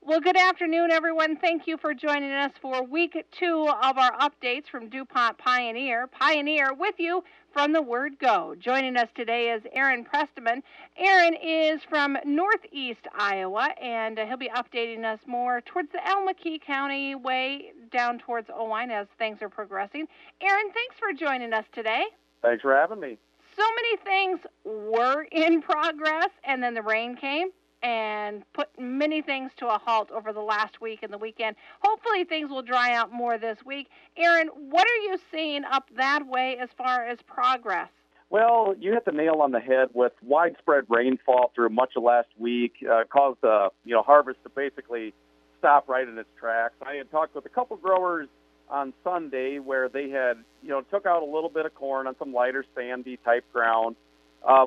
Well, good afternoon, everyone. Thank you for joining us for week 2 of our updates from DuPont Pioneer. Pioneer with you from the word go. Joining us today is Aaron Prestemon. Aaron is from northeast Iowa, and he'll be updating us more towards the Almaquis County way down towards Owine as things are progressing. Aaron, thanks for joining us today. Thanks for having me. So many things were in progress, and then the rain came and put many things to a halt over the last week and the weekend. Hopefully things will dry out more this week. Aaron, what are you seeing up that way as far as progress? Well, you hit the nail on the head with widespread rainfall through much of last week, caused the harvest to basically stop right in its tracks. I had talked with a couple growers on Sunday where they had took out a little bit of corn on some lighter sandy type ground,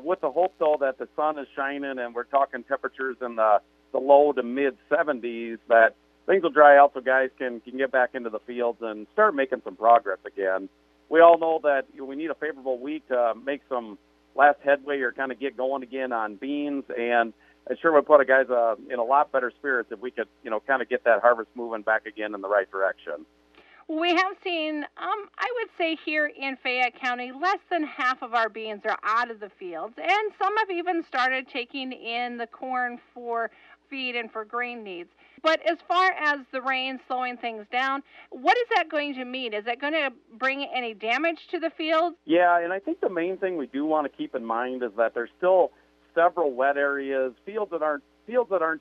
with the hope though that the sun is shining and we're talking temperatures in the low to mid 70s, that things will dry out so guys can get back into the fields and start making some progress again. We all know that we need a favorable week to make some last headway or kind of get going again on beans, and it sure would put guys in a lot better spirits if we could kind of get that harvest moving back again in the right direction. We have seen, I would say here in Fayette County, less than half of our beans are out of the fields, and some have even started taking in the corn for feed and for grain needs. But as far as the rain slowing things down, what is that going to mean? Is that going to bring any damage to the field? Yeah, and I think the main thing we do want to keep in mind is that there's still several wet areas, fields that aren't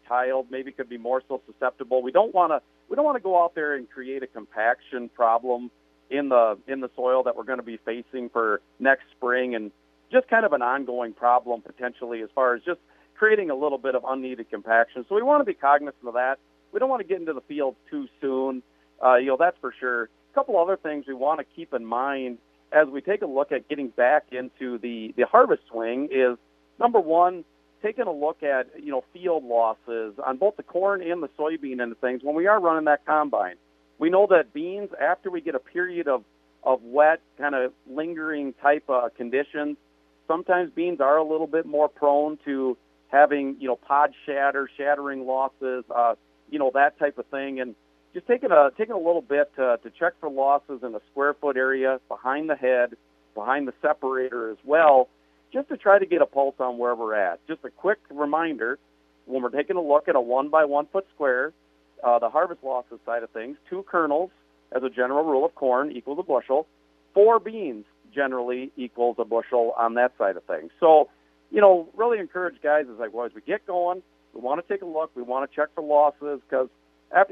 tiled, maybe could be more so susceptible. We don't want to go out there and create a compaction problem in the soil that we're going to be facing for next spring, and just kind of an ongoing problem potentially as far as just creating a little bit of unneeded compaction. So we want to be cognizant of that. We don't want to get into the field too soon. That's for sure. A couple other things we want to keep in mind as we take a look at getting back into the harvest swing is, number one, taking a look at field losses on both the corn and the soybean end of things when we are running that combine. We know that beans, after we get a period of wet, kind of lingering type conditions, sometimes beans are a little bit more prone to having pod shattering losses, that type of thing, and just taking a little bit to check for losses in the square foot area behind the head, behind the separator as well, just to try to get a pulse on where we're at. Just a quick reminder, when we're taking a look at a 1 by 1 foot square, the harvest losses side of things, 2 kernels as a general rule of corn equals a bushel, 4 beans generally equals a bushel on that side of things. So, really encourage guys as we get going, we want to take a look, we want to check for losses, because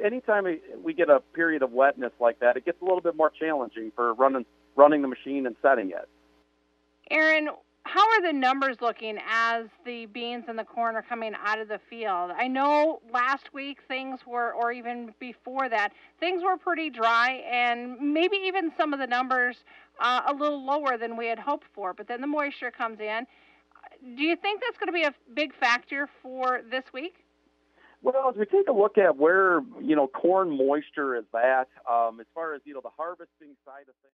anytime we get a period of wetness like that, it gets a little bit more challenging for running the machine and setting it. Aaron, how are the numbers looking as the beans and the corn are coming out of the field? I know last week things were, or even before that, things were pretty dry, and maybe even some of the numbers a little lower than we had hoped for, but then the moisture comes in. Do you think that's going to be a big factor for this week? Well, as we take a look at where, corn moisture is at, as far as, the harvesting side of things,